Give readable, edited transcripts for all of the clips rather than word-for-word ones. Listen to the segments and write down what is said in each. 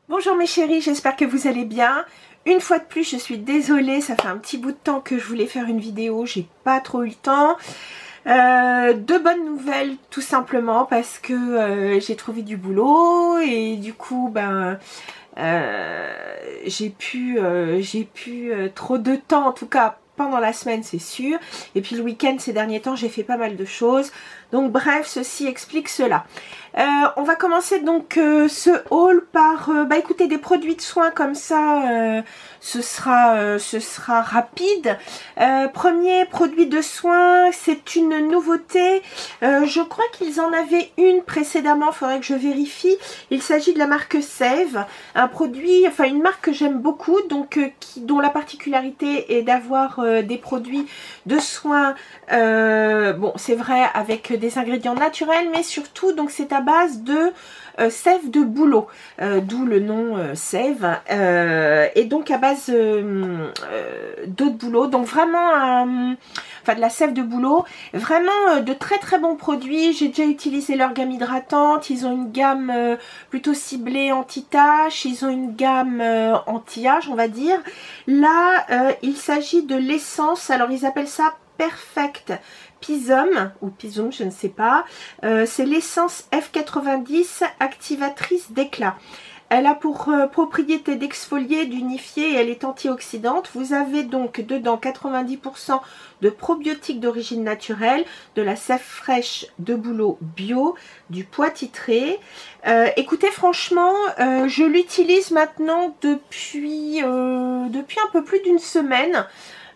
Bonjour mes chéris, j'espère que vous allez bien. Une fois de plus, je suis désolée, ça fait un petit bout de temps que je voulais faire une vidéo, j'ai pas trop eu le temps. De bonnes nouvelles tout simplement parce que j'ai trouvé du boulot et du coup j'ai pu trop de temps, en tout cas pendant la semaine c'est sûr, et puis le week-end ces derniers temps j'ai fait pas mal de choses, donc bref, ceci explique cela. On va commencer donc ce haul par écoutez, des produits de soins comme ça, ce sera rapide. Premier produit de soins, c'est une nouveauté, je crois qu'ils en avaient une précédemment, il faudrait que je vérifie. Il s'agit de la marque Save, un produit, enfin une marque que j'aime beaucoup, donc dont la particularité est d'avoir des produits de soins, bon c'est vrai avec des ingrédients naturels, mais surtout donc c'est à base de sève de bouleau, d'où le nom sève, et donc à base d'eau de bouleau, donc vraiment enfin de la sève de bouleau, vraiment de très très bons produits. J'ai déjà utilisé leur gamme hydratante, ils ont une gamme plutôt ciblée anti-tache, ils ont une gamme anti-âge on va dire. Là il s'agit de l'essence, alors ils appellent ça Perfect Pisum ou Pisum, je ne sais pas. C'est l'essence F90 activatrice d'éclat. Elle a pour propriété d'exfolier, d'unifier et elle est antioxydante. Vous avez donc dedans 90% de probiotiques d'origine naturelle, de la sève fraîche de bouleau bio, du pois titré. Écoutez, franchement, je l'utilise maintenant depuis un peu plus d'une semaine.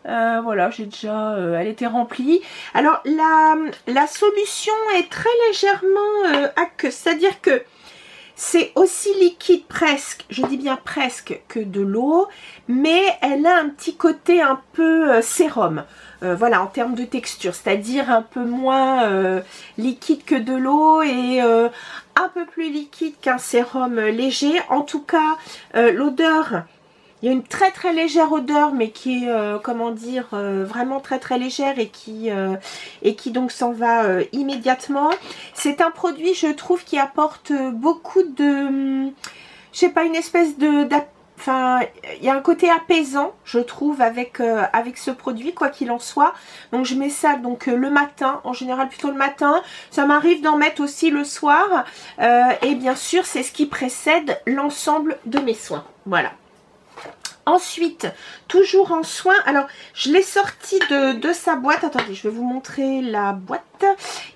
Voilà, j'ai déjà, elle était remplie. Alors la solution est très légèrement aqueuse, c'est-à-dire que c'est aussi liquide presque, je dis bien presque, que de l'eau, mais elle a un petit côté un peu sérum. Voilà, en termes de texture, c'est-à-dire un peu moins liquide que de l'eau et un peu plus liquide qu'un sérum léger. En tout cas, l'odeur, il y a une très très légère odeur, mais qui est, comment dire, vraiment très très légère et qui donc s'en va immédiatement. C'est un produit, je trouve, qui apporte beaucoup de, je sais pas, une espèce de, enfin, il y a un côté apaisant, je trouve, avec ce produit, quoi qu'il en soit. Donc je mets ça donc le matin, en général plutôt le matin. Ça m'arrive d'en mettre aussi le soir. Et bien sûr, c'est ce qui précède l'ensemble de mes soins. Voilà. Ensuite, toujours en soin, alors je l'ai sorti de sa boîte, attendez, je vais vous montrer la boîte.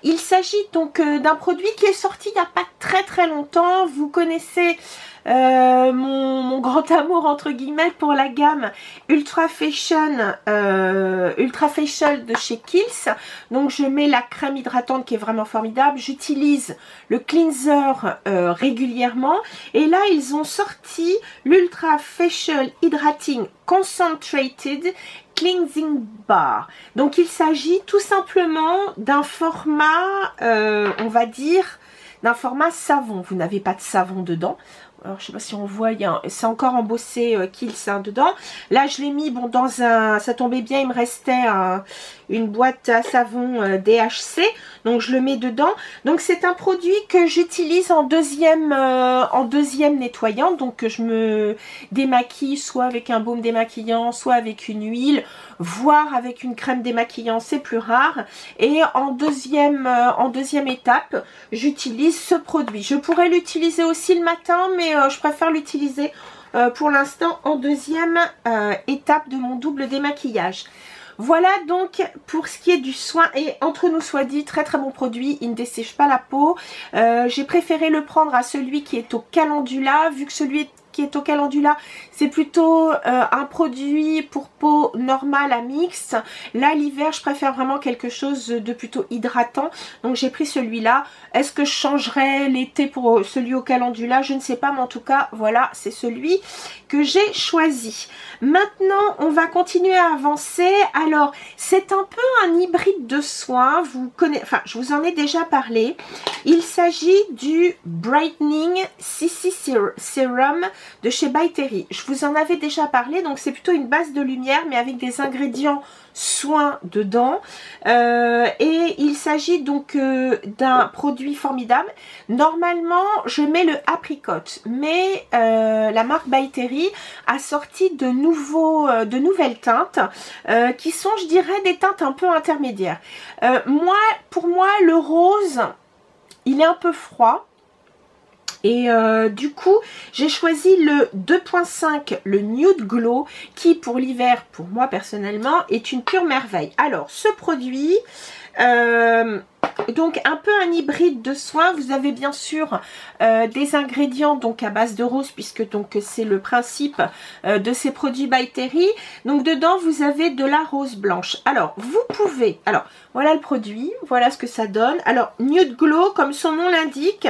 Il s'agit donc d'un produit qui est sorti il n'y a pas très très longtemps. Vous connaissez mon grand amour entre guillemets pour la gamme Ultra Facial de chez Kiehl's. Donc je mets la crème hydratante qui est vraiment formidable. J'utilise le cleanser régulièrement. Et là ils ont sorti l'Ultra Facial Hydrating Concentrated Cleansing Bar. Donc il s'agit tout simplement d'un format, on va dire, d'un format savon. Vous n'avez pas de savon dedans. Alors, je sais pas si on voit, c'est encore embossé Kiehl's dedans. Là, je l'ai mis, bon, dans un, ça tombait bien, il me restait une boîte à savon DHC, donc je le mets dedans. Donc, c'est un produit que j'utilise en deuxième nettoyant, donc que je me démaquille soit avec un baume démaquillant, soit avec une huile, voire avec une crème démaquillant, c'est plus rare. Et en deuxième étape, j'utilise ce produit. Je pourrais l'utiliser aussi le matin, mais je préfère l'utiliser pour l'instant en deuxième étape de mon double démaquillage. Voilà donc pour ce qui est du soin, et entre nous soit dit, très très bon produit, il ne dessèche pas la peau. J'ai préféré le prendre à celui qui est au calendula, vu que celui qui est au calendula, c'est plutôt un produit pour peau normale à mixte. Là l'hiver je préfère vraiment quelque chose de plutôt hydratant, donc j'ai pris celui-là. Est-ce que je changerai l'été pour celui au calendula? Je ne sais pas, mais en tout cas voilà, c'est celui que j'ai choisi. Maintenant on va continuer à avancer. Alors c'est un peu un hybride de soins, vous connaissez, enfin je vous en ai déjà parlé. Il s'agit du Brightening CC Serum de chez By Terry. Je vous en avais déjà parlé, donc c'est plutôt une base de lumière mais avec des ingrédients soins dedans. Et il s'agit donc d'un produit formidable. Normalement, je mets le apricot, mais la marque By Terry a sorti de nouvelles teintes qui sont, je dirais, des teintes un peu intermédiaires. Pour moi, le rose, il est un peu froid. Et du coup, j'ai choisi le 2.5, le Nude Glow, qui pour l'hiver, pour moi personnellement, est une pure merveille. Alors, ce produit, donc un peu un hybride de soins. Vous avez bien sûr des ingrédients donc à base de rose, puisque donc c'est le principe de ces produits By Terry. Donc dedans, vous avez de la rose blanche. Alors, vous pouvez, alors voilà le produit, voilà ce que ça donne. Alors, Nude Glow, comme son nom l'indique,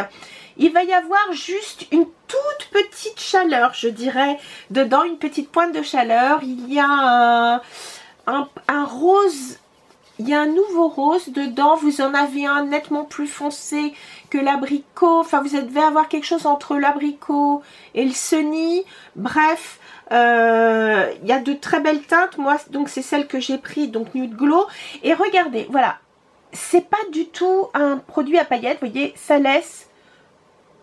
il va y avoir juste une toute petite chaleur, je dirais, dedans, une petite pointe de chaleur. Il y a un rose, il y a un nouveau rose dedans. Vous en avez un nettement plus foncé que l'abricot. Enfin, vous devez avoir quelque chose entre l'abricot et le sunny. Bref, il y a de très belles teintes. Moi, donc c'est celle que j'ai pris, donc Nude Glow. Et regardez, voilà, c'est pas du tout un produit à paillettes. Vous voyez, ça laisse,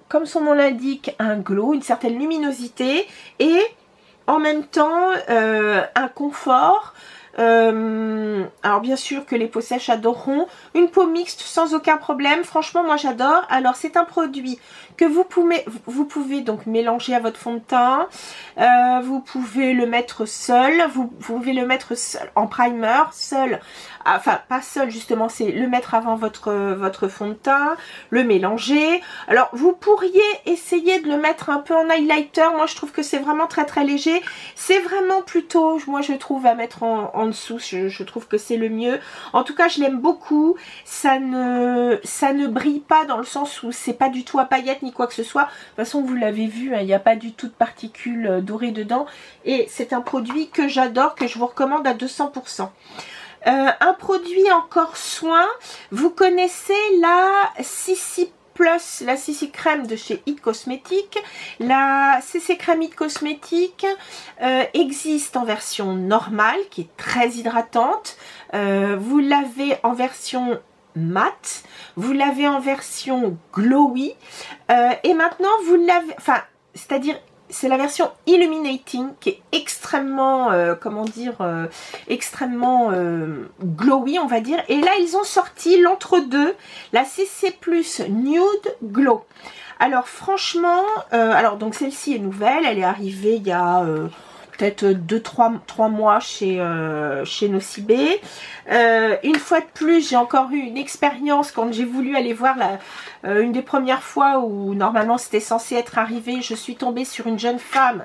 comme son nom l'indique, un glow, une certaine luminosité et en même temps un confort. Alors bien sûr que les peaux sèches adoreront. Une peau mixte sans aucun problème. Franchement, moi j'adore. Alors c'est un produit que vous pouvez donc mélanger à votre fond de teint. Vous pouvez le mettre seul. Vous pouvez le mettre seul en primer, seul. Enfin, pas seul justement, c'est le mettre avant votre fond de teint, le mélanger. Alors, vous pourriez essayer de le mettre un peu en highlighter. Moi, je trouve que c'est vraiment très très léger. C'est vraiment plutôt, moi je trouve, à mettre en dessous. Je trouve que c'est le mieux. En tout cas, je l'aime beaucoup. Ça ne brille pas dans le sens où c'est pas du tout à paillettes ni quoi que ce soit. De toute façon, vous l'avez vu, hein, il n'y a pas du tout de particules dorées dedans. Et c'est un produit que j'adore, que je vous recommande à 200%. Un produit encore soin, vous connaissez la CC Plus, la CC Crème de chez It Cosmetics. La CC Crème It Cosmetics existe en version normale, qui est très hydratante. Vous l'avez en version mat, vous l'avez en version glowy, et maintenant vous l'avez, enfin, c'est-à-dire c'est la version Illuminating qui est extrêmement, comment dire, extrêmement glowy, on va dire. Et là, ils ont sorti l'entre-deux, la CC Plus Nude Glow. Alors, franchement, alors donc celle-ci est nouvelle, elle est arrivée il y a peut-être 2-3 mois chez Nocibé. Une fois de plus, j'ai encore eu une expérience quand j'ai voulu aller voir une des premières fois où normalement c'était censé être arrivé. Je suis tombée sur une jeune femme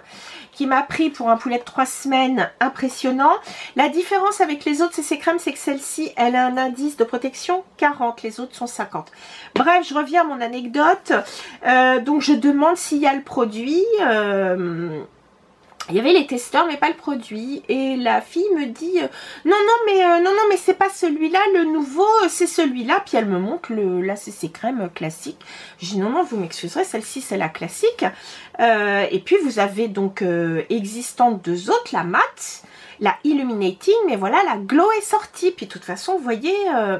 qui m'a pris pour un poulet de 3 semaines impressionnant. La différence avec les autres CC crèmes, c'est que celle-ci, elle a un indice de protection 40, les autres sont 50. Bref, je reviens à mon anecdote. Donc je demande s'il y a le produit. Il y avait les testeurs mais pas le produit, et la fille me dit non mais c'est pas celui-là, le nouveau c'est celui-là, puis elle me montre la CC crème classique. Je dis non vous m'excuserez, celle-ci c'est la classique. Et puis vous avez donc existantes deux autres, la mat, la Illuminating, mais voilà, la Glow est sortie. Puis de toute façon, vous voyez,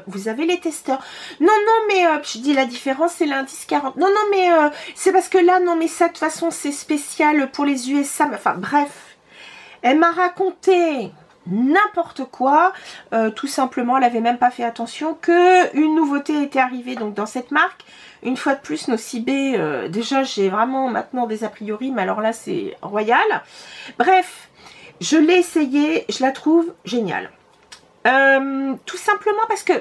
vous avez les testeurs. Non, mais je dis la différence, c'est l'indice 40. Non, mais c'est parce que là, non, mais ça, de toute façon, c'est spécial pour les USA. Enfin, bref, elle m'a raconté n'importe quoi. Tout simplement, elle avait même pas fait attention qu'une nouveauté était arrivée donc dans cette marque. Une fois de plus, Nocibé, déjà, j'ai vraiment maintenant des a priori, mais alors là, c'est royal. Bref. Je l'ai essayé, je la trouve géniale. Tout simplement parce que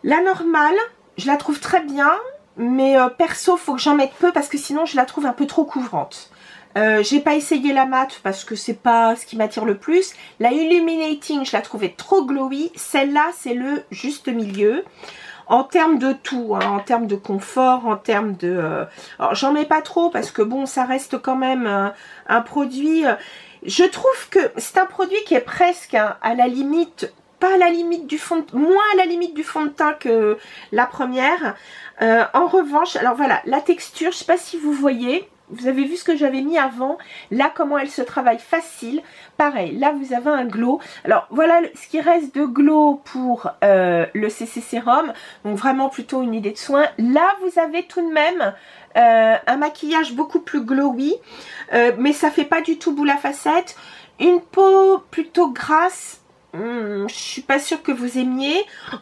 la normale, je la trouve très bien, mais perso, faut que j'en mette peu parce que sinon je la trouve un peu trop couvrante. J'ai pas essayé la mat parce que c'est pas ce qui m'attire le plus. La Illuminating, je la trouvais trop glowy. Celle-là, c'est le juste milieu. En termes de tout, hein, en termes de confort, en termes de... alors, j'en mets pas trop parce que bon, ça reste quand même un produit... je trouve que c'est un produit qui est presque à la limite, pas à la limite du fond, moins à la limite du fond de teint que la première. En revanche, alors voilà, la texture, je sais pas si vous voyez, vous avez vu ce que j'avais mis avant. Là, comment elle se travaille facile. Pareil, là, vous avez un glow. Alors, voilà ce qui reste de glow pour le CC Sérum. Donc, vraiment plutôt une idée de soin. Là, vous avez tout de même un maquillage beaucoup plus glowy. Mais ça fait pas du tout boule à facettes. Une peau plutôt grasse. Je suis pas sûre que vous aimiez.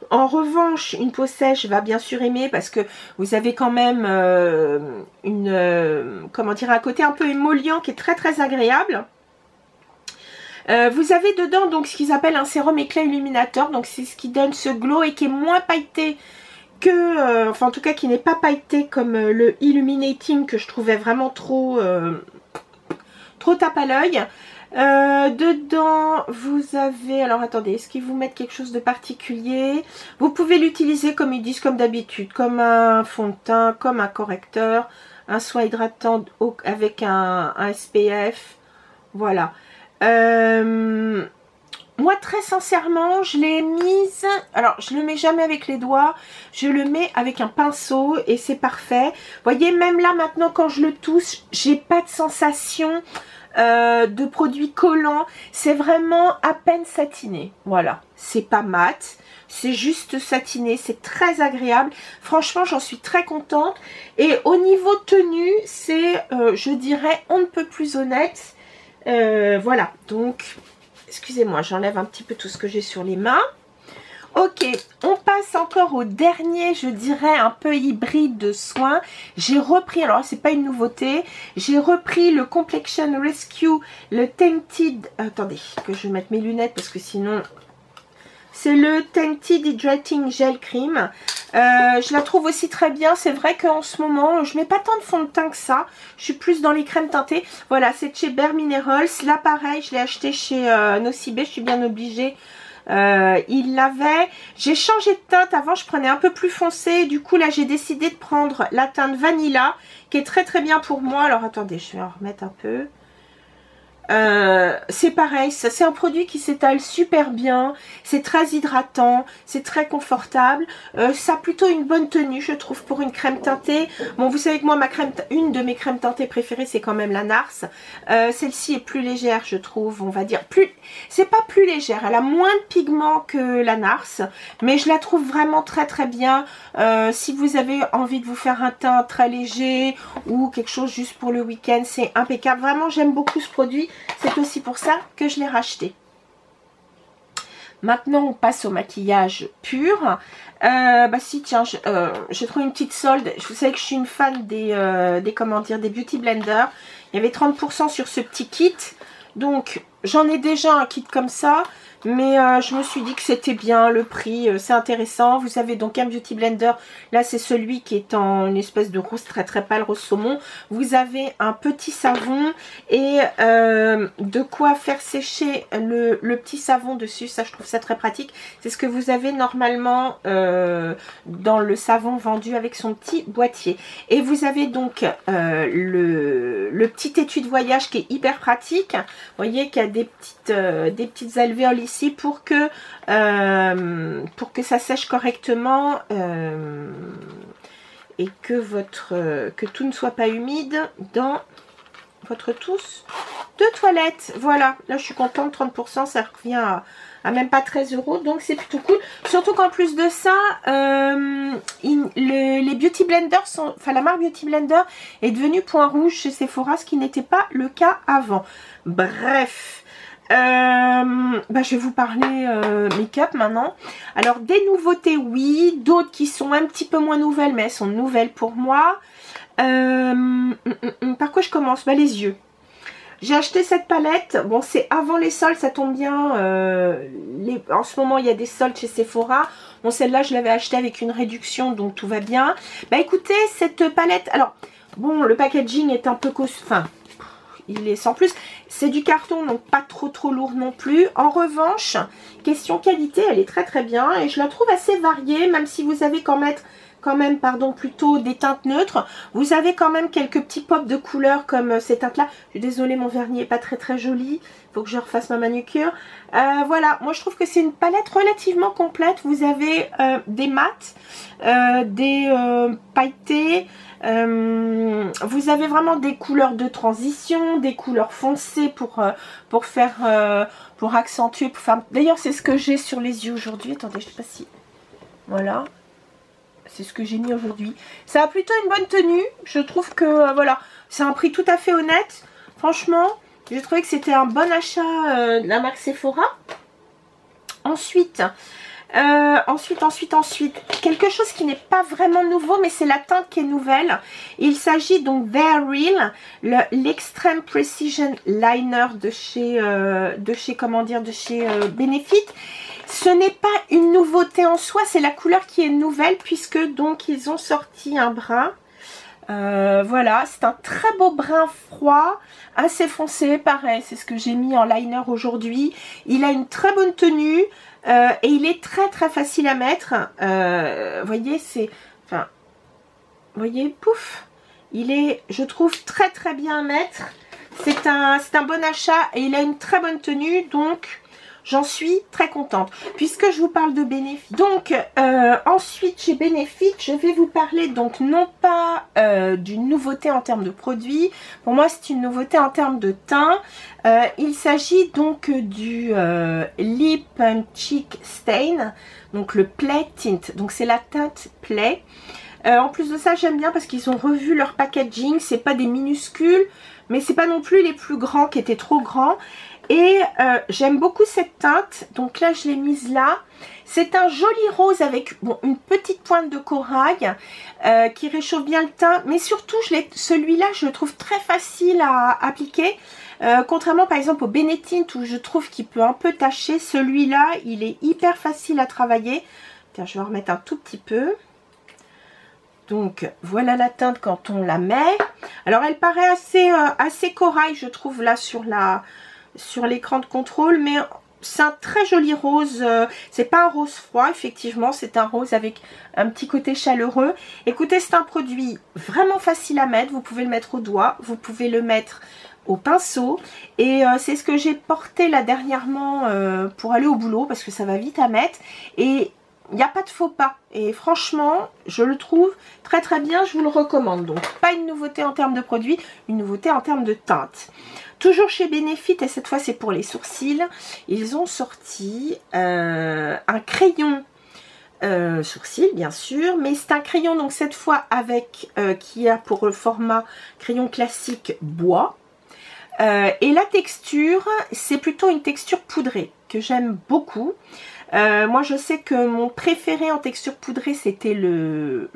En revanche, une peau sèche va bien sûr aimer parce que vous avez quand même comment dire, un côté un peu émollient qui est très très agréable. Vous avez dedans donc ce qu'ils appellent un sérum éclat illuminateur, donc c'est ce qui donne ce glow et qui est moins pailleté que, enfin en tout cas qui n'est pas pailleté comme le Illuminating que je trouvais vraiment trop tape à l'œil. Dedans vous avez, alors attendez, est-ce qu'ils vous mettent quelque chose de particulier? Vous pouvez l'utiliser comme ils disent, comme d'habitude, comme un fond de teint, comme un correcteur, un soin hydratant avec un SPF, voilà. Moi très sincèrement je l'ai mise, alors je le mets jamais avec les doigts, je le mets avec un pinceau et c'est parfait. Vous voyez, même là maintenant quand je le touche, j'ai pas de sensation de produit collant, c'est vraiment à peine satiné, voilà, c'est pas mat, c'est juste satiné, c'est très agréable, franchement j'en suis très contente. Et au niveau tenue, c'est je dirais on ne peut plus honnête, voilà, donc excusez-moi, j'enlève un petit peu tout ce que j'ai sur les mains. Ok, on passe encore au dernier, je dirais, un peu hybride de soins. J'ai repris, alors c'est pas une nouveauté, j'ai repris le Complexion Rescue, le Tinted, attendez, que je mette mes lunettes parce que sinon... C'est le Tinted Hydrating Gel Cream. Je la trouve aussi très bien. C'est vrai qu'en ce moment, je mets pas tant de fond de teint que ça. Je suis plus dans les crèmes teintées. Voilà, c'est de chez Bare Minerals. Là, pareil, je l'ai acheté chez Nocibé. Je suis bien obligée. Il l'avait. J'ai changé de teinte. Avant, je prenais un peu plus foncé. Du coup, là, j'ai décidé de prendre la teinte Vanilla, qui est très très bien pour moi. Alors, attendez, je vais en remettre un peu. C'est pareil, c'est un produit qui s'étale super bien, c'est très hydratant, c'est très confortable, ça a plutôt une bonne tenue je trouve pour une crème teintée. Bon, vous savez que moi une de mes crèmes teintées préférées c'est quand même la NARS. Celle-ci est plus légère je trouve, on va dire, c'est pas plus légère, elle a moins de pigments que la NARS, mais je la trouve vraiment très très bien. Si vous avez envie de vous faire un teint très léger ou quelque chose juste pour le week-end, c'est impeccable, vraiment j'aime beaucoup ce produit. C'est aussi pour ça que je l'ai racheté. Maintenant, on passe au maquillage pur. Bah si, tiens, j'ai trouvé une petite solde. Vous savez que je suis une fan des comment dire, des Beauty Blender. Il y avait 30% sur ce petit kit. Donc, j'en ai déjà un kit comme ça. Mais je me suis dit que c'était bien, le prix, c'est intéressant. Vous avez donc un Beauty Blender. Là, c'est celui qui est en une espèce de rose très très pâle, rose saumon. Vous avez un petit savon et de quoi faire sécher le petit savon dessus. Ça, je trouve ça très pratique. C'est ce que vous avez normalement dans le savon vendu avec son petit boîtier. Et vous avez donc le petit étui de voyage qui est hyper pratique. Vous voyez qu'il y a des petites alvéoles ici pour que ça sèche correctement et que tout ne soit pas humide dans votre tousse de toilette. Voilà, là je suis contente, 30%, ça revient à même pas 13 €, donc c'est plutôt cool. Surtout qu'en plus de ça, les Beauty Blenders sont, enfin la marque Beauty Blender est devenue point rouge chez Sephora, ce qui n'était pas le cas avant. Bref. Je vais vous parler make-up maintenant. Alors des nouveautés oui, d'autres qui sont un petit peu moins nouvelles, mais elles sont nouvelles pour moi. Par quoi je commence? Les yeux. J'ai acheté cette palette, bon c'est avant les soldes, ça tombe bien, en ce moment il y a des soldes chez Sephora. Bon celle-là je l'avais achetée avec une réduction donc tout va bien. Écoutez, cette palette, alors bon le packaging est un peu enfin il est sans plus, c'est du carton donc pas trop lourd non plus. En revanche, question qualité, elle est très très bien et je la trouve assez variée, même si vous avez quand même plutôt des teintes neutres. Vous avez quand même quelques petits pops de couleurs comme ces teintes là. Je suis désolée, mon vernis n'est pas très joli, il faut que je refasse ma manucure. Voilà, moi je trouve que c'est une palette relativement complète. Vous avez des mats, des pailletés, Vous avez vraiment des couleurs de transition, des couleurs foncées pour faire, pour accentuer, pour faire... D'ailleurs, c'est ce que j'ai sur les yeux aujourd'hui. Attendez, je sais pas si... Voilà. C'est ce que j'ai mis aujourd'hui. Ça a plutôt une bonne tenue. Je trouve que, voilà, c'est un prix tout à fait honnête. Franchement, j'ai trouvé que c'était un bon achat de la marque Sephora. Ensuite, quelque chose qui n'est pas vraiment nouveau, mais c'est la teinte qui est nouvelle. Il s'agit donc They're Real, l'Extreme Precision Liner de chez Benefit. Ce n'est pas une nouveauté en soi, c'est la couleur qui est nouvelle, puisque donc ils ont sorti un brun. Voilà, c'est un très beau brun froid, assez foncé, pareil, c'est ce que j'ai mis en liner aujourd'hui. Il a une très bonne tenue et il est très très facile à mettre. Voyez, c'est, enfin, voyez, pouf, il est, je trouve, très très bien à mettre. C'est un bon achat et il a une très bonne tenue, donc j'en suis très contente. Puisque je vous parle de Benefit, donc ensuite chez Benefit, je vais vous parler donc non pas d'une nouveauté en termes de produits. Pour moi, c'est une nouveauté en termes de teint. Il s'agit donc du Lip and Cheek Stain, donc le Play Tint. Donc c'est la teinte Play. En plus de ça, j'aime bien parce qu'ils ont revu leur packaging. C'est pas des minuscules, mais c'est pas non plus les plus grands qui étaient trop grands. Et j'aime beaucoup cette teinte, donc là je l'ai mise là. C'est un joli rose avec bon, une petite pointe de corail qui réchauffe bien le teint. Mais surtout, celui-là, je le trouve très facile à appliquer. Contrairement par exemple au Benetint où je trouve qu'il peut un peu tacher. Celui-là, il est hyper facile à travailler. Tiens, je vais en remettre un tout petit peu. Donc voilà la teinte quand on la met. Alors elle paraît assez corail, je trouve, là sur l'écran de contrôle, mais c'est un très joli rose. C'est pas un rose froid, effectivement, c'est un rose avec un petit côté chaleureux. Écoutez, c'est un produit vraiment facile à mettre. Vous pouvez le mettre au doigt, vous pouvez le mettre au pinceau, et c'est ce que j'ai porté là dernièrement pour aller au boulot, parce que ça va vite à mettre, et il n'y a pas de faux pas. Et franchement, je le trouve très très bien, je vous le recommande. Donc pas une nouveauté en termes de produits, une nouveauté en termes de teinte. Toujours chez Benefit, et cette fois c'est pour les sourcils, ils ont sorti un crayon sourcil bien sûr, mais c'est un crayon donc cette fois avec qui a pour le format crayon classique bois. Et la texture, c'est plutôt une texture poudrée que j'aime beaucoup. Moi je sais que mon préféré en texture poudrée c'était le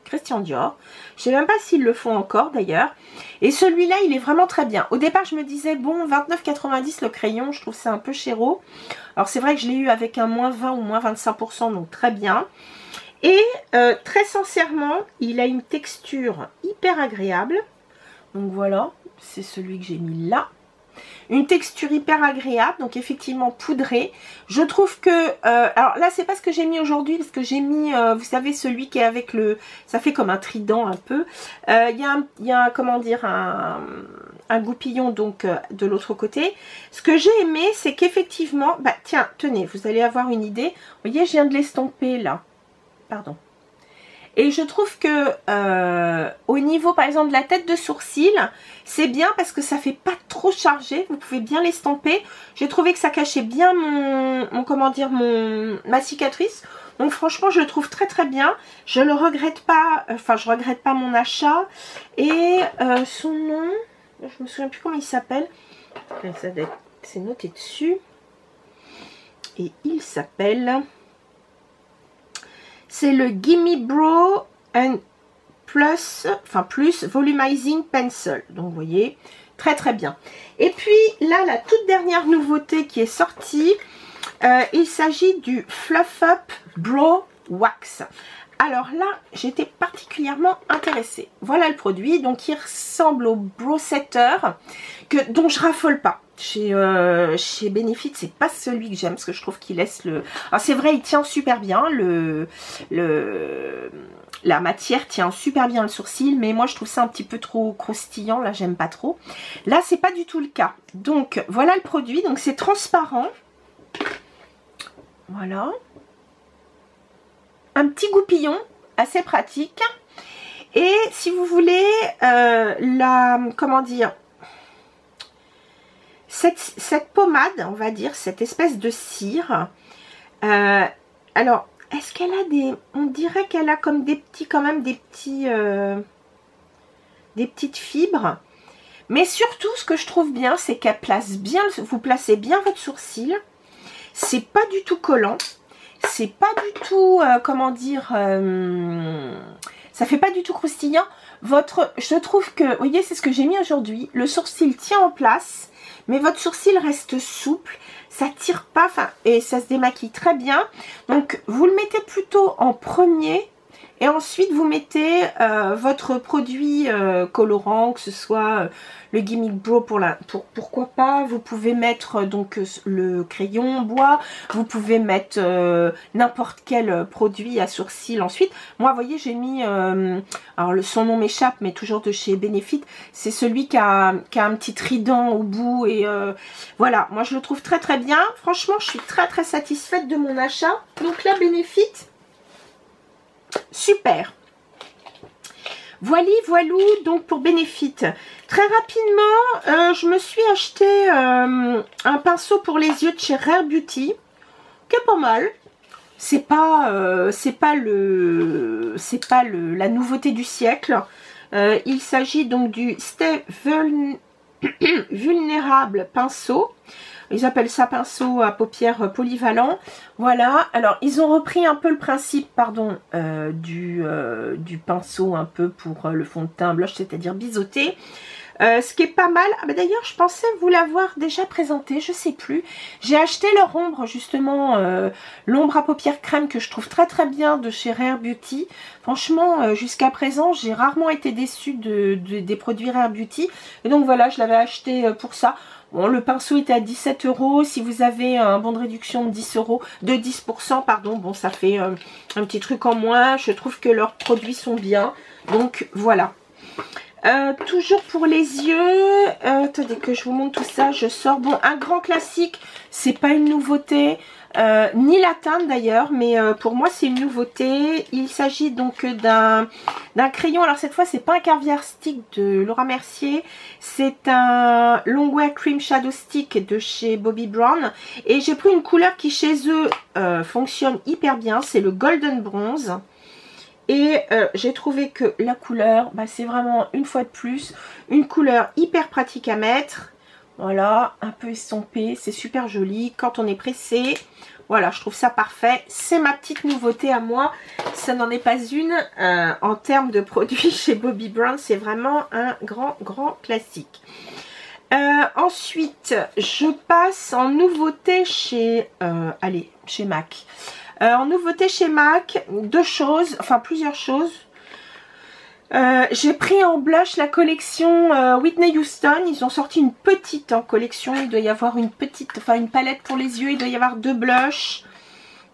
Christian Dior. Je sais même pas s'ils le font encore d'ailleurs. Et celui-là il est vraiment très bien. Au départ je me disais bon 29,90 le crayon, je trouve c'est un peu chéro. Alors c'est vrai que je l'ai eu avec un moins 20 ou moins 25%, donc très bien. Et très sincèrement il a une texture hyper agréable. Donc voilà, c'est celui que j'ai mis là. Une texture hyper agréable, donc effectivement poudrée. Je trouve que, alors là c'est pas ce que j'ai mis aujourd'hui, parce que j'ai mis, vous savez, celui qui est avec le, ça fait comme un trident un peu. Il y a comment dire, un goupillon donc de l'autre côté. Ce que j'ai aimé, c'est qu'effectivement, bah tiens, tenez, vous allez avoir une idée. Vous voyez, je viens de l'estomper là. Pardon. Et je trouve que au niveau par exemple de la tête de sourcil, c'est bien parce que ça fait pas trop chargé. Vous pouvez bien l'estomper. J'ai trouvé que ça cachait bien ma cicatrice. Donc franchement je le trouve très très bien. Je le regrette pas, enfin je regrette pas mon achat. Et son nom, je me souviens plus comment il s'appelle. C'est noté dessus. Et il s'appelle... C'est le Gimme Brow and Plus Volumizing Pencil. Donc vous voyez, très très bien. Et puis là, la toute dernière nouveauté qui est sortie, il s'agit du Fluff Up Brow Wax. Alors là, j'étais particulièrement intéressée. Voilà le produit, donc il ressemble au Brow Setter, dont je raffole pas. Chez Benefit, c'est pas celui que j'aime parce que je trouve qu'il laisse le... Alors c'est vrai, il tient super bien, la matière tient super bien le sourcil, mais moi je trouve ça un petit peu trop croustillant, là j'aime pas trop. Là c'est pas du tout le cas. Donc voilà le produit, donc c'est transparent. Voilà. Un petit goupillon, assez pratique. Et si vous voulez, comment dire, cette pommade, on va dire, cette espèce de cire, alors, est-ce qu'elle a des... On dirait qu'elle a comme des petits, quand même, des petites fibres. Mais surtout, ce que je trouve bien, c'est qu'elle place bien, vous placez bien votre sourcil. C'est pas du tout collant. C'est pas du tout, comment dire, ça fait pas du tout croustillant. Je trouve que, vous voyez, c'est ce que j'ai mis aujourd'hui. Le sourcil tient en place, mais votre sourcil reste souple. Ça tire pas, enfin, et ça se démaquille très bien. Donc, vous le mettez plutôt en premier. Et ensuite, vous mettez votre produit colorant, que ce soit le Gimmick Brow pourquoi pas. Vous pouvez mettre donc le crayon bois. Vous pouvez mettre n'importe quel produit à sourcils ensuite. Moi, vous voyez, j'ai mis, alors son nom m'échappe, mais toujours de chez Benefit. C'est celui qui a un petit trident au bout. Et voilà, moi je le trouve très très bien. Franchement, je suis très très satisfaite de mon achat. Donc là, Benefit... Super. Voilou, donc pour Benefit. Très rapidement, je me suis acheté un pinceau pour les yeux de chez Rare Beauty, qui est pas mal. C'est pas la nouveauté du siècle. Il s'agit donc du Stay Vulnérable pinceau. Ils appellent ça pinceau à paupières polyvalent. Voilà. Alors, ils ont repris un peu le principe, pardon, du pinceau un peu pour le fond de teint blush, c'est-à-dire biseauté. Ce qui est pas mal. Ah, bah, d'ailleurs, je pensais vous l'avoir déjà présenté, je sais plus. J'ai acheté leur ombre, justement, l'ombre à paupières crème que je trouve très très bien de chez Rare Beauty. Franchement, jusqu'à présent, j'ai rarement été déçue des produits Rare Beauty. Et donc voilà, je l'avais acheté pour ça. Bon, le pinceau était à 17 €. Si vous avez un bon de réduction de 10 €, de 10%, pardon, bon, ça fait un petit truc en moins. Je trouve que leurs produits sont bien. Donc, voilà. Toujours pour les yeux, attendez que je vous montre tout ça, je sors, bon, un grand classique, c'est pas une nouveauté, ni la teinte d'ailleurs, mais pour moi c'est une nouveauté. Il s'agit donc d'un crayon, alors cette fois c'est pas un caviar stick de Laura Mercier, c'est un Longwear Cream Shadow Stick de chez Bobbi Brown, et j'ai pris une couleur qui chez eux fonctionne hyper bien, c'est le Golden Bronze. Et j'ai trouvé que la couleur, bah, c'est vraiment une fois de plus une couleur hyper pratique à mettre. Voilà, un peu estompée, c'est super joli quand on est pressé. Voilà, je trouve ça parfait. C'est ma petite nouveauté à moi. Ça n'en est pas une en termes de produits chez Bobbi Brown. C'est vraiment un grand classique. Ensuite, je passe en nouveauté chez, chez MAC. En nouveauté chez MAC, plusieurs choses. J'ai pris en blush la collection Whitney Houston. Ils ont sorti une petite collection. Il doit y avoir une palette pour les yeux. Il doit y avoir 2 blushs.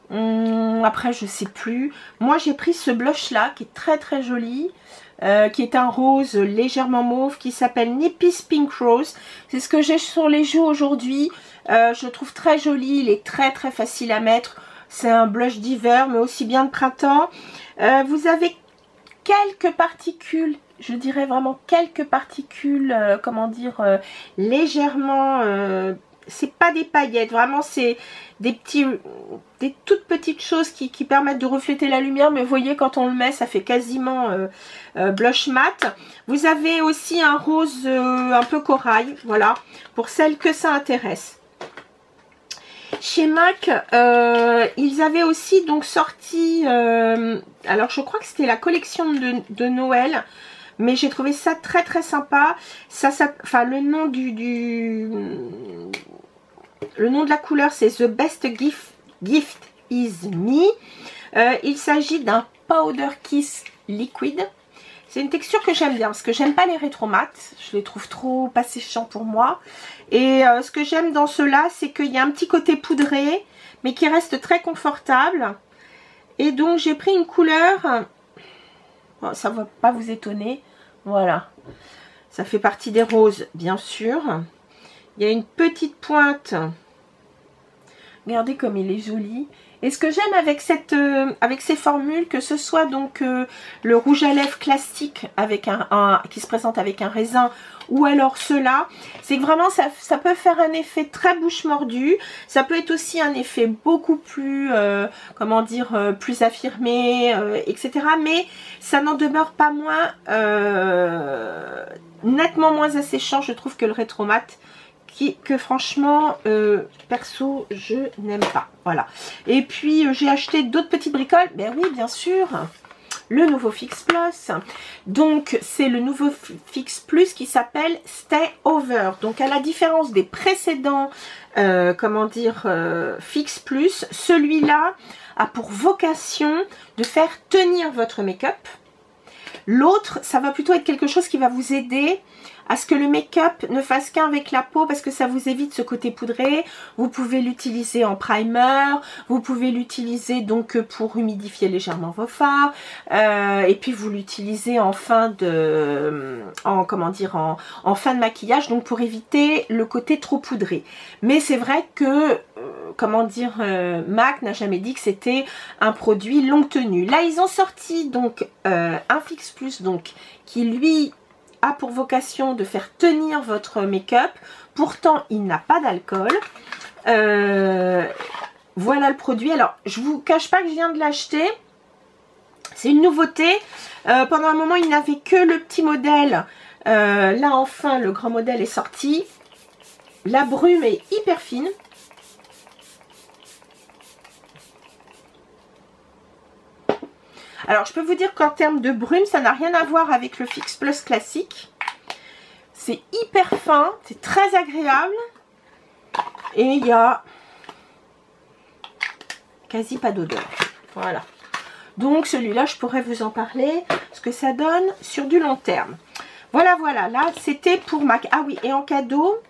Après, je sais plus. Moi, j'ai pris ce blush là qui est très très joli. Qui est un rose légèrement mauve qui s'appelle Nippy's Pink Rose. C'est ce que j'ai sur les joues aujourd'hui. Je le trouve très joli. Il est très très facile à mettre. C'est un blush d'hiver, mais aussi bien de printemps. Vous avez quelques particules, je dirais vraiment quelques particules, comment dire, légèrement, c'est pas des paillettes, vraiment c'est des toutes petites choses qui permettent de refléter la lumière, mais vous voyez quand on le met, ça fait quasiment blush mat. Vous avez aussi un rose un peu corail, voilà, pour celles que ça intéresse. Chez MAC, ils avaient aussi donc sorti, alors je crois que c'était la collection de Noël, mais j'ai trouvé ça très très sympa. Enfin le nom le nom de la couleur c'est The Best Gift Is Me. Il s'agit d'un Powder Kiss Liquid. C'est une texture que j'aime bien parce que j'aime pas les rétro-mat. Je les trouve trop pas séchants pour moi. Et ce que j'aime dans ceux-là, c'est qu'il y a un petit côté poudré, mais qui reste très confortable. Et donc j'ai pris une couleur, bon, ça ne va pas vous étonner, voilà. Ça fait partie des roses, bien sûr. Il y a une petite pointe Regardez comme il est joli. Et ce que j'aime avec ces formules, que ce soit donc le rouge à lèvres classique avec qui se présente avec un raisin, ou alors ceux-là, c'est que vraiment ça peut faire un effet très bouche mordue. Ça peut être aussi un effet beaucoup plus, comment dire, plus affirmé, etc. Mais ça n'en demeure pas moins, nettement moins asséchant, je trouve, que le rétro mat. Que franchement, perso, je n'aime pas. Voilà. Et puis, j'ai acheté d'autres petites bricoles. Ben oui, bien sûr. Le nouveau Fix Plus. Donc, c'est le nouveau Fix Plus qui s'appelle Stay Over. Donc, à la différence des précédents, comment dire, Fix Plus, celui-là a pour vocation de faire tenir votre make-up. L'autre, ça va plutôt être quelque chose qui va vous aider à ce que le make-up ne fasse qu'un avec la peau, parce que ça vous évite ce côté poudré. Vous pouvez l'utiliser en primer, vous pouvez l'utiliser donc pour humidifier légèrement vos fards, et puis vous l'utilisez en fin de, en fin de maquillage, donc pour éviter le côté trop poudré. Mais c'est vrai que comment dire, MAC n'a jamais dit que c'était un produit longue tenue. Là, ils ont sorti donc un Fix Plus donc qui lui a pour vocation de faire tenir votre make-up. Pourtant, il n'a pas d'alcool. Voilà le produit. Alors, je vous cache pas que je viens de l'acheter. C'est une nouveauté. Pendant un moment, il n'avait que le petit modèle. Là, enfin, le grand modèle est sorti. La brume est hyper fine. Alors, je peux vous dire qu'en termes de brume, ça n'a rien à voir avec le Fix Plus classique. C'est hyper fin, c'est très agréable. Et il y a quasi pas d'odeur. Voilà. Donc, celui-là, je pourrais vous en parler, ce que ça donne sur du long terme. Voilà, voilà. Là, c'était pour MAC. Ah oui, et en cadeau,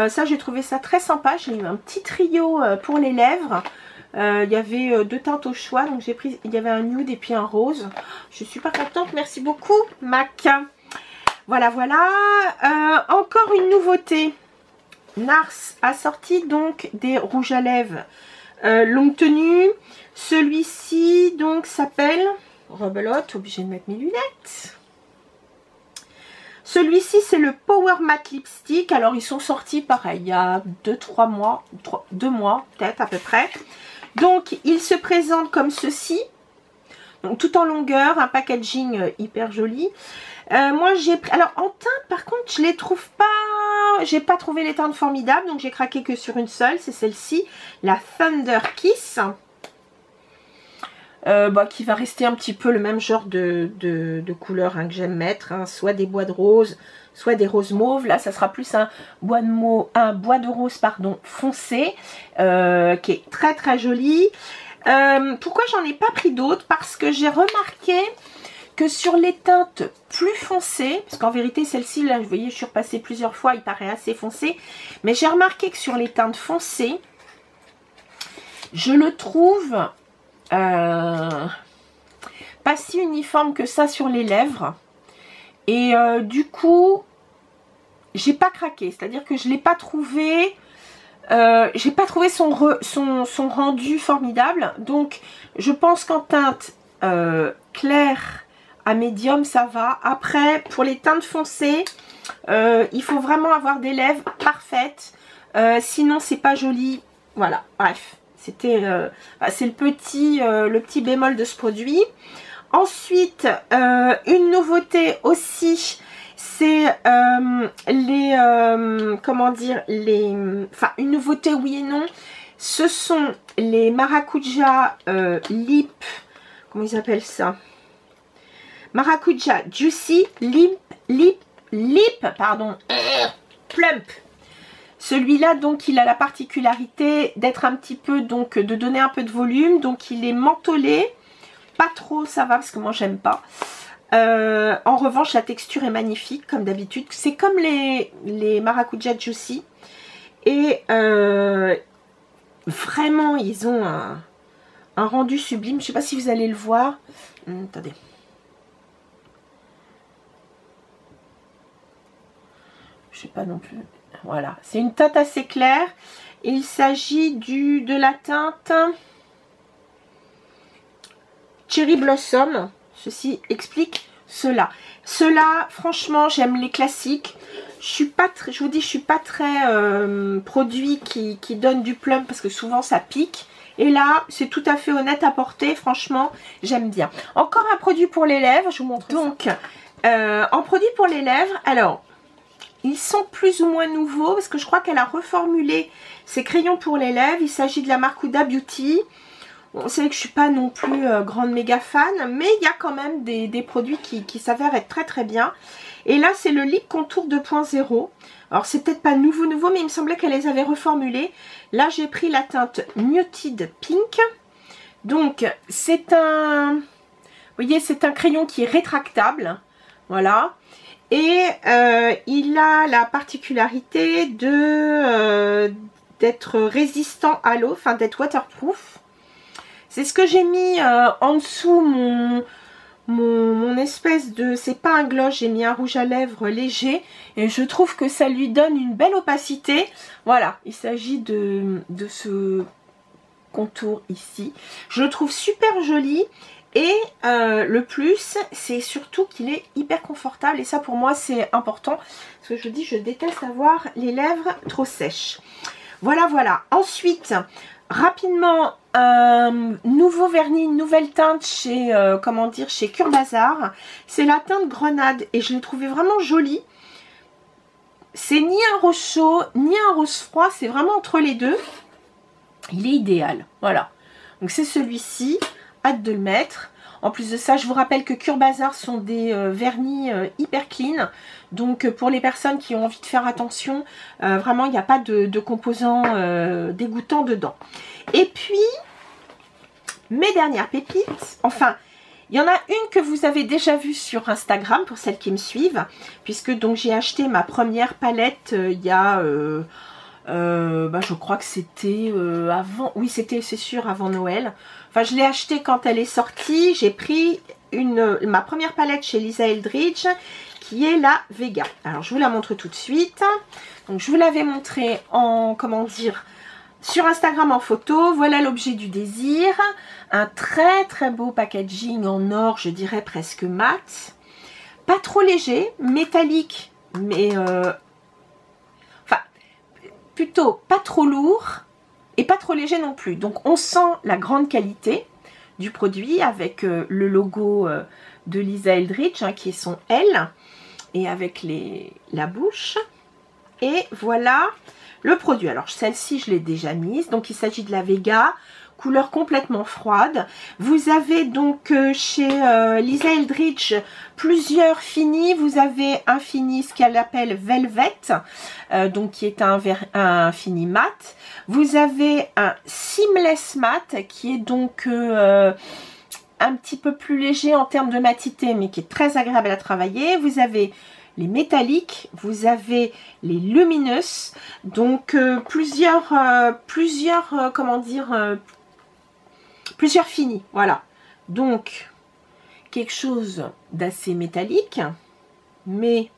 ça, j'ai trouvé ça très sympa. J'ai eu un petit trio pour les lèvres. Il y avait deux teintes au choix, donc j'ai pris, il y avait un nude et puis un rose. Je suis super contente, merci beaucoup MAC. Voilà, voilà. Encore une nouveauté. NARS a sorti donc des rouges à lèvres longue tenue. Celui-ci donc s'appelle, rebelote, obligée de mettre mes lunettes. Celui-ci c'est le Power Matte Lipstick. Alors ils sont sortis pareil il y a 2-3 mois, 2 mois peut-être à peu près. Donc, il se présente comme ceci. Donc, tout en longueur, un packaging hyper joli. Moi, j'ai pris... Alors, en teinte, par contre, je les trouve pas... J'ai pas trouvé les teintes formidables. Donc, j'ai craqué que sur une seule. C'est celle-ci, la Thunder Kiss. Qui va rester un petit peu le même genre de couleur que j'aime mettre. Hein. Soit des bois de rose, soit des roses mauves. Là, ça sera plus un bois de rose pardon, foncé, qui est très très joli. Pourquoi j'en ai pas pris d'autres? Parce que j'ai remarqué que sur les teintes plus foncées, parce qu'en vérité celle-ci, là, vous voyez, je suis repassée plusieurs fois, il paraît assez foncé. Mais j'ai remarqué que sur les teintes foncées, je le trouve pas si uniforme que ça sur les lèvres. Et du coup, j'ai pas craqué, c'est-à-dire que je l'ai pas trouvé, j'ai pas trouvé son rendu formidable. Donc, je pense qu'en teinte claire à médium, ça va. Après, pour les teintes foncées, il faut vraiment avoir des lèvres parfaites, sinon c'est pas joli. Voilà, bref, c'était, c'est le petit bémol de ce produit. Ensuite, une nouveauté aussi, c'est comment dire, enfin une nouveauté oui et non, ce sont les Maracuja Lip, comment ils appellent ça, Maracuja Juicy Lip, pardon, Plump. Celui-là, donc, il a la particularité d'être un petit peu, donc, de donner un peu de volume, donc il est mentholé. Pas trop, ça va, parce que moi, j'aime pas. En revanche, la texture est magnifique, comme d'habitude. C'est comme les Maracuja Juicy. Et vraiment, ils ont un rendu sublime. Je ne sais pas si vous allez le voir. Attendez. je sais pas non plus. Voilà, c'est une teinte assez claire. Il s'agit de la teinte Cherry Blossom. Ceci explique cela. Cela, franchement, j'aime les classiques. Je vous dis, je suis pas très produit qui donne du plum parce que souvent ça pique. Et là, c'est tout à fait honnête à porter. Franchement, j'aime bien. Encore un produit pour les lèvres. Je vous montre donc en produit pour les lèvres. Alors, ils sont plus ou moins nouveaux parce que je crois qu'elle a reformulé ses crayons pour les lèvres. Il s'agit de la marque Huda Beauty. Bon, c'est vrai que je suis pas non plus grande méga fan, mais il y a quand même des produits qui s'avèrent être très très bien. Et là, c'est le Lip Contour 2.0. Alors, c'est peut-être pas nouveau, mais il me semblait qu'elle les avait reformulés. Là, j'ai pris la teinte Muted Pink. Donc, c'est un... Vous voyez, c'est un crayon qui est rétractable. Voilà. Et il a la particularité d'être résistant à l'eau, enfin d'être waterproof. C'est ce que j'ai mis en dessous mon espèce de... C'est pas un gloss, j'ai mis un rouge à lèvres léger. Et je trouve que ça lui donne une belle opacité. Voilà, il s'agit de ce contour ici. Je le trouve super joli. Et le plus, c'est surtout qu'il est hyper confortable. Et ça, pour moi, c'est important. Parce que je dis, je déteste avoir les lèvres trop sèches. Voilà, voilà. Ensuite... Rapidement, un nouveau vernis, une nouvelle teinte chez, comment dire, chez Cure Bazar. C'est la teinte Grenade et je l'ai trouvé vraiment jolie. C'est ni un rose chaud, ni un rose froid, c'est vraiment entre les deux. Il est idéal, voilà. Donc c'est celui-ci, hâte de le mettre. En plus de ça, je vous rappelle que Cure Bazar sont des vernis hyper clean. Donc pour les personnes qui ont envie de faire attention, vraiment il n'y a pas de composants dégoûtants dedans. Et puis, mes dernières pépites, enfin, il y en a une que vous avez déjà vue sur Instagram pour celles qui me suivent. Puisque donc j'ai acheté ma première palette il y a... je crois que c'était avant, oui c'est sûr avant Noël. Enfin je l'ai acheté quand elle est sortie. J'ai pris ma première palette chez Lisa Eldridge qui est la Vega. Alors je vous la montre tout de suite. Donc je vous l'avais montré en, comment dire, sur Instagram en photo. Voilà l'objet du désir. Un très très beau packaging en or, je dirais presque mat. Pas trop léger, métallique, mais plutôt pas trop lourd et pas trop léger non plus. Donc on sent la grande qualité du produit avec le logo de Lisa Eldridge qui est son L et avec la bouche. Et voilà le produit. Alors celle-ci je l'ai déjà mise. Donc il s'agit de la Vega, couleur complètement froide. Vous avez donc chez Lisa Eldridge plusieurs finis. Vous avez un fini, ce qu'elle appelle Velvet, donc qui est un fini mat. Vous avez un Seamless Mat qui est donc un petit peu plus léger en termes de matité, mais qui est très agréable à travailler. Vous avez les métalliques, vous avez les lumineux, donc plusieurs finis, voilà. Donc quelque chose d'assez métallique, mais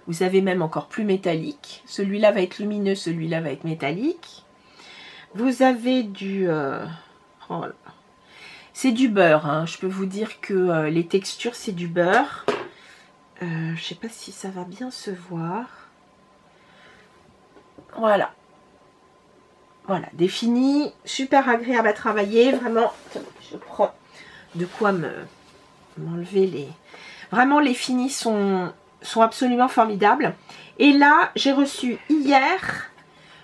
vous avez même encore plus métallique. Celui-là va être lumineux, celui-là va être métallique. Vous avez du c'est du beurre, hein. Je peux vous dire que les textures c'est du beurre. Je sais pas si ça va bien se voir. Voilà. Voilà, des finis super agréables à travailler. Vraiment, je prends de quoi m'enlever les... Vraiment, les finis sont absolument formidables. Et là, j'ai reçu hier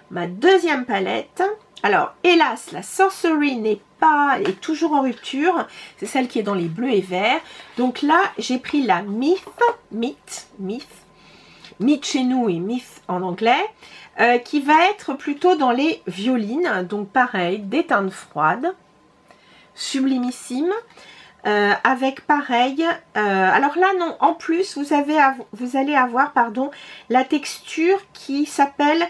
ma deuxième palette. Alors, hélas, la Sorcery est toujours en rupture. C'est celle qui est dans les bleus et verts. Donc là, j'ai pris la Myth chez nous et Myth en anglais. Qui va être plutôt dans les violines. Donc pareil, des teintes froides. Sublimissime. Avec pareil, alors là non, en plus vous allez avoir pardon, la texture qui s'appelle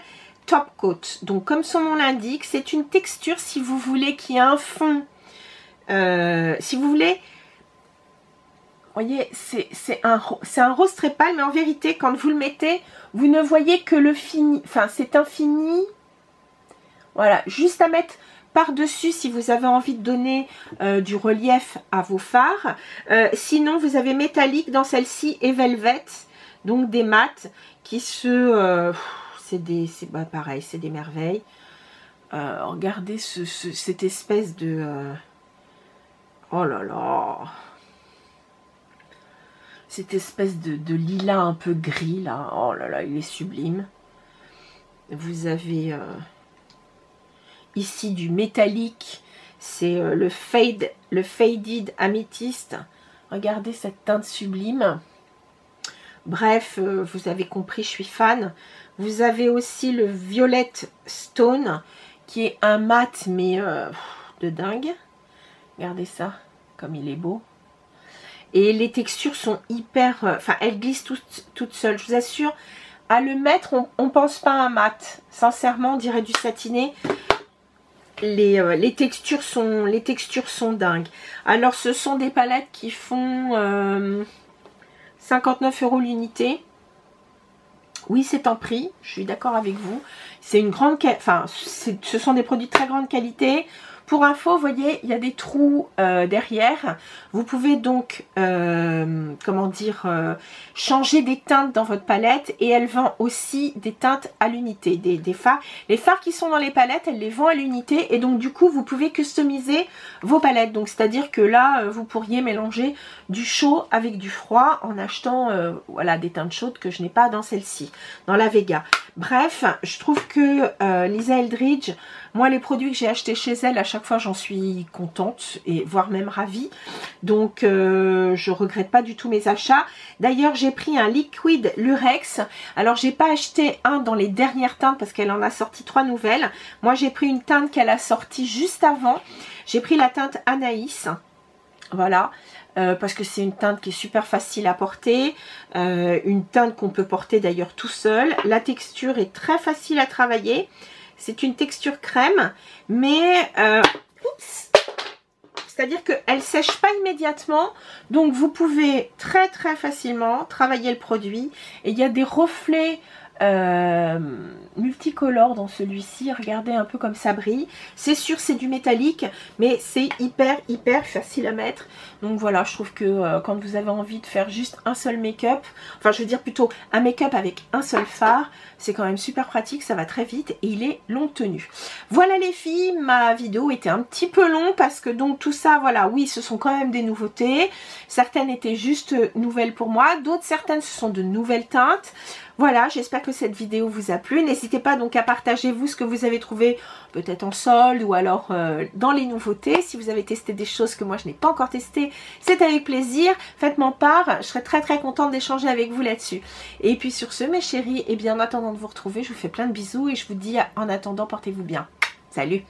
Top Coat. Donc comme son nom l'indique, c'est une texture si vous voulez qui a un fond, si vous voulez voyez, c'est un rose très pâle, mais en vérité, quand vous le mettez, vous ne voyez que le fini. Enfin, c'est un fini. Voilà, juste à mettre par-dessus si vous avez envie de donner du relief à vos fards. Sinon, vous avez métallique dans celle-ci et velvet, donc des mats qui se... bah, pareil, c'est des merveilles. Regardez cette espèce de... oh là là! Cette espèce de lilas un peu gris là. Oh là là, il est sublime. Vous avez ici du métallique. C'est le Faded Amethyst. Regardez cette teinte sublime. Bref, vous avez compris, je suis fan. Vous avez aussi le Violet Stone, qui est un mat, mais de dingue. Regardez ça, comme il est beau. Et les textures sont hyper... Enfin, elles glissent toutes seules. Je vous assure, à le mettre, on pense pas à un mat. Sincèrement, on dirait du satiné. Les textures sont dingues. Alors, ce sont des palettes qui font 59 € l'unité. Oui, c'est un prix. Je suis d'accord avec vous. C'est une grande... Enfin, ce sont des produits de très grande qualité. Pour info, vous voyez, il y a des trous derrière. Vous pouvez donc, comment dire, changer des teintes dans votre palette. Et elle vend aussi des teintes à l'unité, des fards. Les fards qui sont dans les palettes, elle les vend à l'unité. Et donc, du coup, vous pouvez customiser vos palettes. Donc, c'est-à-dire que là, vous pourriez mélanger du chaud avec du froid en achetant, voilà, des teintes chaudes que je n'ai pas dans celle-ci, dans la Vega. Bref, je trouve que Lisa Eldridge... Moi, les produits que j'ai achetés chez elle, à chaque fois, j'en suis contente et voire même ravie. Donc, je regrette pas du tout mes achats. D'ailleurs, j'ai pris un liquide Lurex. Alors, j'ai pas acheté un dans les dernières teintes parce qu'elle en a sorti 3 nouvelles. Moi, j'ai pris une teinte qu'elle a sortie juste avant. J'ai pris la teinte Anaïs. Voilà. Parce que c'est une teinte qui est super facile à porter, une teinte qu'on peut porter d'ailleurs tout seul. La texture est très facile à travailler. C'est une texture crème, mais c'est-à-dire qu'elle ne sèche pas immédiatement. Donc vous pouvez très facilement travailler le produit. Et il y a des reflets multicolores dans celui-ci. Regardez un peu comme ça brille. C'est sûr, c'est du métallique, mais c'est hyper facile à mettre. Donc voilà, je trouve que quand vous avez envie de faire juste un seul make-up, enfin je veux dire plutôt un make-up avec un seul fard, c'est quand même super pratique, ça va très vite et il est longue tenue. Voilà les filles, ma vidéo était un petit peu longue parce que donc tout ça, voilà, oui, ce sont quand même des nouveautés. Certaines étaient juste nouvelles pour moi, d'autres certaines ce sont de nouvelles teintes. Voilà, j'espère que cette vidéo vous a plu. N'hésitez pas donc à partager vous ce que vous avez trouvé peut-être en solde ou alors dans les nouveautés. Si vous avez testé des choses que moi je n'ai pas encore testées, c'est avec plaisir. Faites-moi part, je serais très contente d'échanger avec vous là-dessus. Et puis sur ce mes chéris, et bien en attendant de vous retrouver, je vous fais plein de bisous et je vous dis en attendant portez-vous bien. Salut!